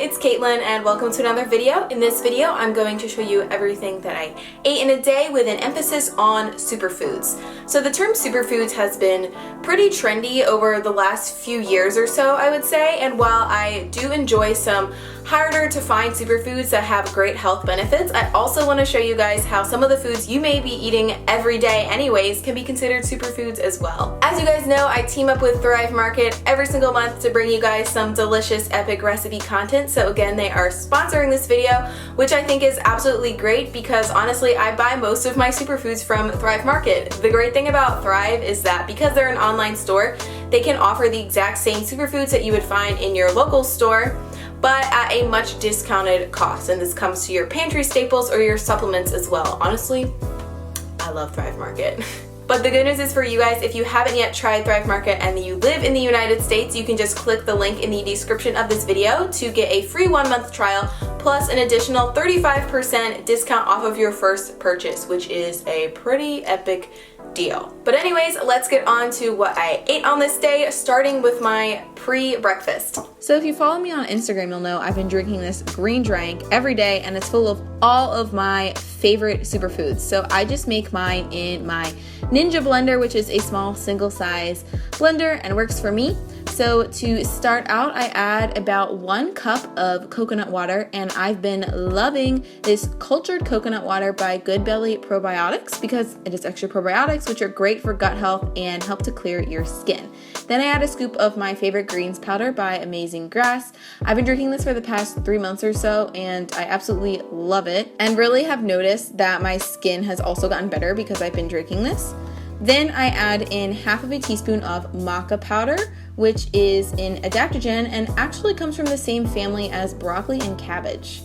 it's Caitlin and welcome to another video. In this video, I'm going to show you everything that I ate in a day with an emphasis on superfoods. So the term superfoods has been pretty trendy over the last few years or so, I would say, and while I do enjoy some harder to find superfoods that have great health benefits, I also want to show you guys how some of the foods you may be eating every day anyways can be considered superfoods as well. As you guys know, I team up with Thrive Market every single month to bring you guys some delicious epic recipe content. So again, they are sponsoring this video, which I think is absolutely great because honestly, I buy most of my superfoods from Thrive Market. The great thing about Thrive is that because they're an online store, they can offer the exact same superfoods that you would find in your local store, but at a much discounted cost. And this comes to your pantry staples or your supplements as well. Honestly, I love Thrive Market. But the good news is for you guys, if you haven't yet tried Thrive Market and you live in the United States, you can just click the link in the description of this video to get a free 1-month trial plus an additional 35% discount off of your first purchase, which is a pretty epic deal. But anyways, let's get on to what I ate on this day, starting with my pre-breakfast. So if you follow me on Instagram, you'll know I've been drinking this green drink every day and it's full of all of my favorite superfoods. So I just make mine in my Ninja blender, which is a small single size blender and works for me. So to start out, I add about 1 cup of coconut water, and I've been loving this cultured coconut water by Goodbelly Probiotics because it is extra probiotics, which are great for gut health and help to clear your skin. Then I add a scoop of my favorite greens powder by Amazing Grass. I've been drinking this for the past 3 months or so, and I absolutely love it and really have noticed that my skin has also gotten better because I've been drinking this. Then I add in half of a teaspoon of Maca Powder, which is an adaptogen and actually comes from the same family as broccoli and cabbage.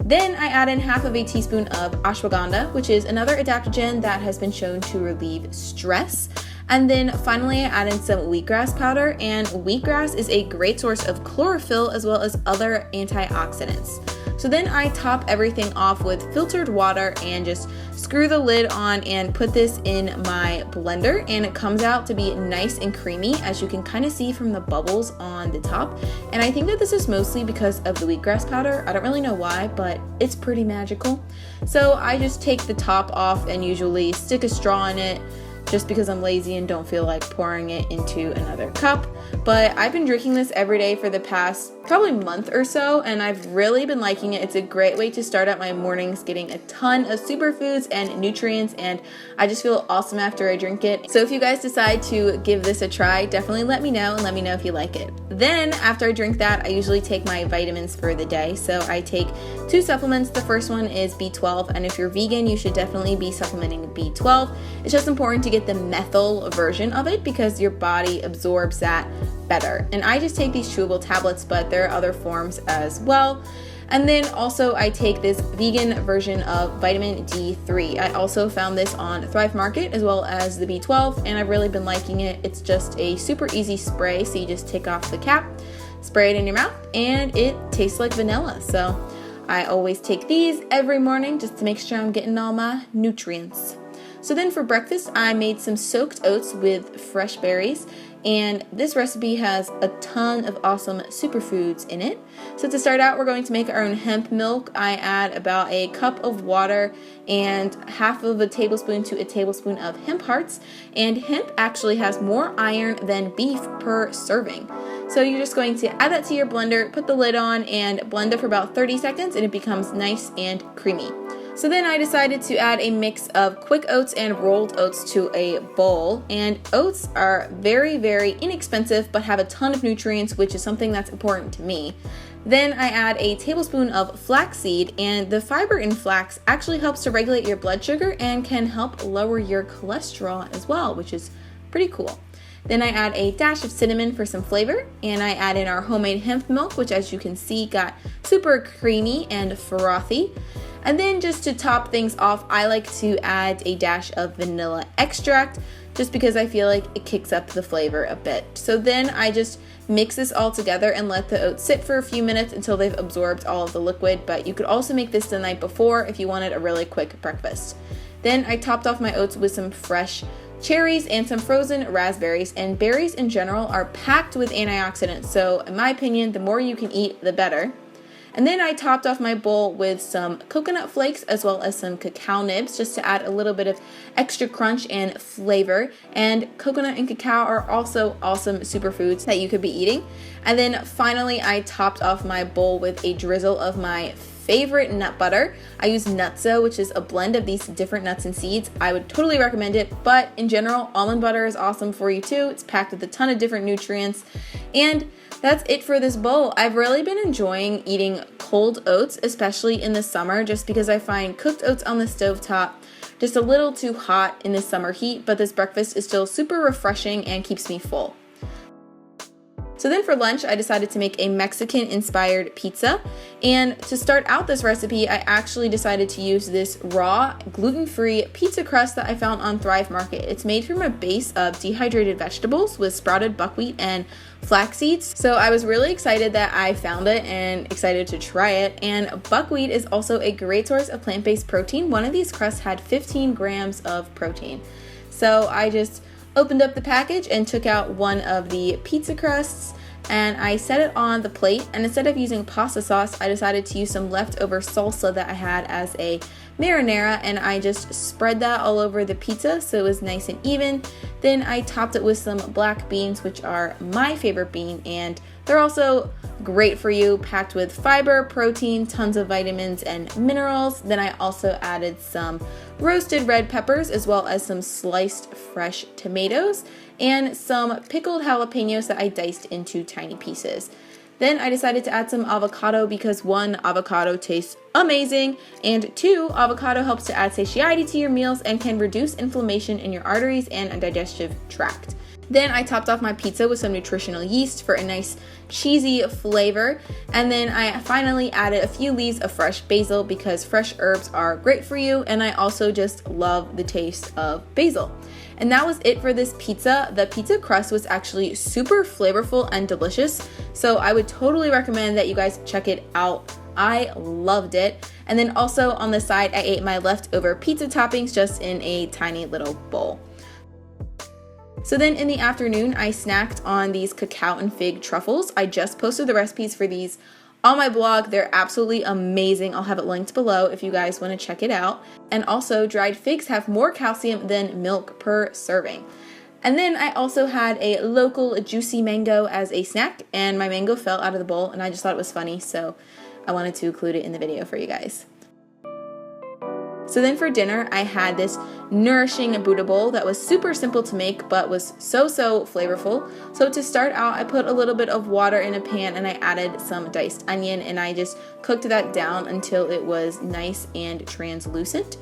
Then I add in half of a teaspoon of Ashwagandha, which is another adaptogen that has been shown to relieve stress. And then finally, I add in some Wheatgrass Powder, and wheatgrass is a great source of chlorophyll as well as other antioxidants. So then I top everything off with filtered water and just screw the lid on and put this in my blender, and it comes out to be nice and creamy, as you can kind of see from the bubbles on the top. And I think that this is mostly because of the wheatgrass powder. I don't really know why, but it's pretty magical. So I just take the top off and usually stick a straw in it, just because I'm lazy and don't feel like pouring it into another cup. But I've been drinking this every day for the past probably month or so, and I've really been liking it. It's a great way to start out my mornings, getting a ton of superfoods and nutrients, and I just feel awesome after I drink it. So if you guys decide to give this a try, definitely let me know and let me know if you like it. Then after I drink that, I usually take my vitamins for the day. So I take 2 supplements. The first one is B12, and if you're vegan, you should definitely be supplementing B12. It's just important to get the methyl version of it because your body absorbs that better. And I just take these chewable tablets, but there are other forms as well. And then also I take this vegan version of vitamin D3. I also found this on Thrive Market as well as the B12, and I've really been liking it. It's just a super easy spray, so you just take off the cap, spray it in your mouth, and it tastes like vanilla. So I always take these every morning just to make sure I'm getting all my nutrients. So then for breakfast, I made some soaked oats with fresh berries, and this recipe has a ton of awesome superfoods in it. So to start out, we're going to make our own hemp milk. I add about a cup of water and half of a tablespoon to a tablespoon of Hemp Hearts, and hemp actually has more iron than beef per serving. So you're just going to add that to your blender, put the lid on, and blend it for about 30 seconds, and it becomes nice and creamy. So then I decided to add a mix of quick oats and rolled oats to a bowl, and oats are very, very inexpensive but have a ton of nutrients, which is something that's important to me. Then I add a tablespoon of flaxseed, and the fiber in flax actually helps to regulate your blood sugar and can help lower your cholesterol as well, which is pretty cool. Then I add a dash of cinnamon for some flavor, and I add in our homemade hemp milk, which as you can see got super creamy and frothy. And then just to top things off, I like to add a dash of vanilla extract just because I feel like it kicks up the flavor a bit. So then I just mix this all together and let the oats sit for a few minutes until they've absorbed all of the liquid, but you could also make this the night before if you wanted a really quick breakfast. Then I topped off my oats with some fresh cherries and some frozen raspberries, and berries in general are packed with antioxidants, so in my opinion, the more you can eat, the better. And then I topped off my bowl with some coconut flakes as well as some cacao nibs just to add a little bit of extra crunch and flavor. And coconut and cacao are also awesome superfoods that you could be eating. And then finally, I topped off my bowl with a drizzle of my favorite nut butter. I use Nutso, which is a blend of these different nuts and seeds. I would totally recommend it, but in general, almond butter is awesome for you too. It's packed with a ton of different nutrients. And that's it for this bowl. I've really been enjoying eating cold oats, especially in the summer, just because I find cooked oats on the stovetop just a little too hot in the summer heat, but this breakfast is still super refreshing and keeps me full. So then for lunch, I decided to make a Mexican-inspired pizza. And to start out this recipe, I actually decided to use this raw, gluten-free pizza crust that I found on Thrive Market. It's made from a base of dehydrated vegetables with sprouted buckwheat and flax seeds. So I was really excited that I found it and excited to try it. And buckwheat is also a great source of plant-based protein. One of these crusts had 15 grams of protein. So I just opened up the package and took out one of the pizza crusts and I set it on the plate, and instead of using pasta sauce, I decided to use some leftover salsa that I had as a marinara, and I just spread that all over the pizza so it was nice and even. Then I topped it with some black beans, which are my favorite bean, and they're also great for you, packed with fiber, protein, tons of vitamins and minerals. Then I also added some roasted red peppers as well as some sliced fresh tomatoes and some pickled jalapeños that I diced into tiny pieces. Then I decided to add some avocado because 1, avocado tastes amazing, and 2, avocado helps to add satiety to your meals and can reduce inflammation in your arteries and digestive tract. Then I topped off my pizza with some nutritional yeast for a nice cheesy flavor. And then I finally added a few leaves of fresh basil because fresh herbs are great for you, and I also just love the taste of basil. And that was it for this pizza. The pizza crust was actually super flavorful and delicious, so I would totally recommend that you guys check it out. I loved it. And then also on the side, I ate my leftover pizza toppings just in a tiny little bowl. So then in the afternoon, I snacked on these cacao and fig truffles. I just posted the recipes for these on my blog. They're absolutely amazing. I'll have it linked below if you guys want to check it out. And also, dried figs have more calcium than milk per serving. And then I also had a local juicy mango as a snack, and my mango fell out of the bowl, and I just thought it was funny, so I wanted to include it in the video for you guys. So then for dinner, I had this nourishing Buddha bowl that was super simple to make, but was so flavorful. So to start out, I put a little bit of water in a pan and I added some diced onion, and I just cooked that down until it was nice and translucent.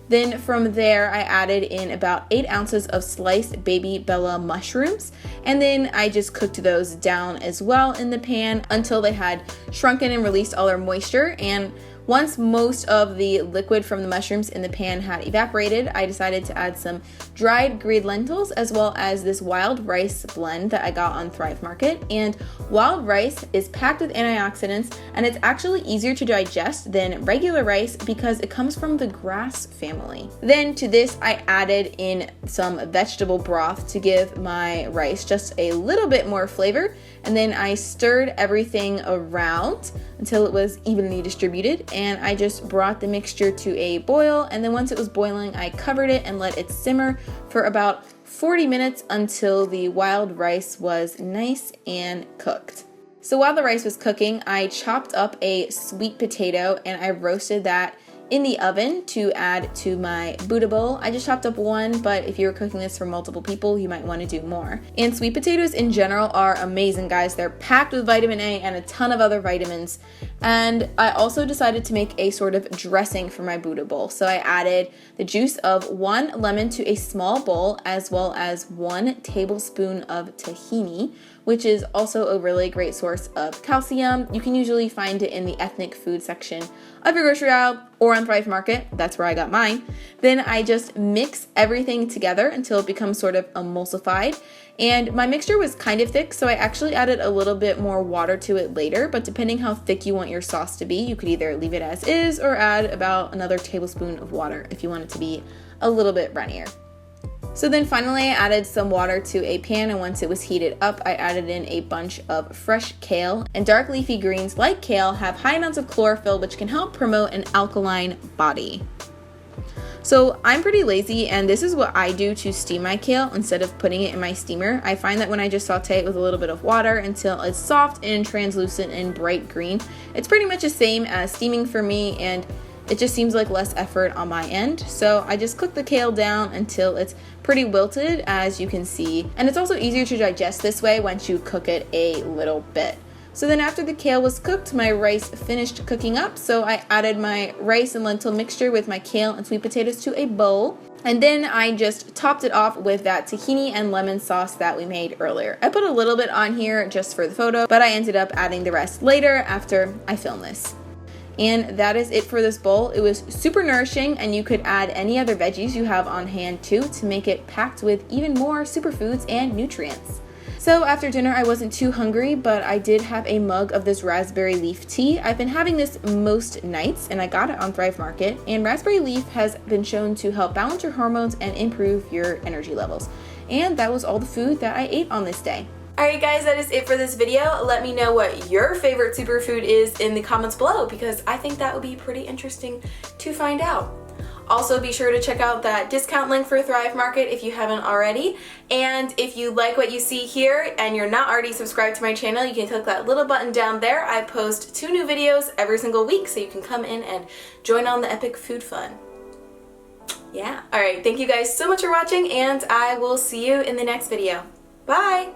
Then from there, I added in about 8 ounces of sliced baby Bella mushrooms, and then I just cooked those down as well in the pan until they had shrunken and released all their moisture. And once most of the liquid from the mushrooms in the pan had evaporated, I decided to add some dried green lentils as well as this wild rice blend that I got on Thrive Market. And wild rice is packed with antioxidants, and it's actually easier to digest than regular rice because it comes from the grass family. Then to this, I added in some vegetable broth to give my rice just a little bit more flavor. And then I stirred everything around until it was evenly distributed, and I just brought the mixture to a boil, and then once it was boiling, I covered it and let it simmer for about 40 minutes until the wild rice was nice and cooked. So while the rice was cooking, I chopped up a sweet potato and I roasted that in the oven to add to my Buddha bowl. I just chopped up one, but if you were cooking this for multiple people, you might want to do more. And sweet potatoes in general are amazing, guys. They're packed with vitamin A and a ton of other vitamins. And I also decided to make a sort of dressing for my Buddha bowl. So I added the juice of 1 lemon to a small bowl, as well as 1 tablespoon of tahini, which is also a really great source of calcium. You can usually find it in the ethnic food section of your grocery aisle or on Thrive Market. That's where I got mine. Then I just mix everything together until it becomes sort of emulsified. And my mixture was kind of thick, so I actually added a little bit more water to it later, but depending how thick you want your sauce to be, you could either leave it as is or add about another tablespoon of water if you want it to be a little bit runnier. So then finally I added some water to a pan, and once it was heated up, I added in a bunch of fresh kale. And dark leafy greens like kale have high amounts of chlorophyll, which can help promote an alkaline body. So I'm pretty lazy, and this is what I do to steam my kale instead of putting it in my steamer. I find that when I just saute it with a little bit of water until it's soft and translucent and bright green, it's pretty much the same as steaming for me, and it just seems like less effort on my end. So I just cook the kale down until it's pretty wilted, as you can see. And it's also easier to digest this way once you cook it a little bit. So then after the kale was cooked, my rice finished cooking up. So I added my rice and lentil mixture with my kale and sweet potatoes to a bowl. And then I just topped it off with that tahini and lemon sauce that we made earlier. I put a little bit on here just for the photo, but I ended up adding the rest later after I filmed this. And that is it for this bowl. It was super nourishing, and you could add any other veggies you have on hand too to make it packed with even more superfoods and nutrients. So after dinner I wasn't too hungry, but I did have a mug of this raspberry leaf tea. I've been having this most nights, and I got it on Thrive Market, and raspberry leaf has been shown to help balance your hormones and improve your energy levels. And that was all the food that I ate on this day. Alright guys, that is it for this video. Let me know what your favorite superfood is in the comments below, because I think that would be pretty interesting to find out. Also, be sure to check out that discount link for Thrive Market if you haven't already. And if you like what you see here and you're not already subscribed to my channel, you can click that little button down there. I post 2 new videos every single week, so you can come in and join on the epic food fun. Yeah. Alright, thank you guys so much for watching, and I will see you in the next video. Bye!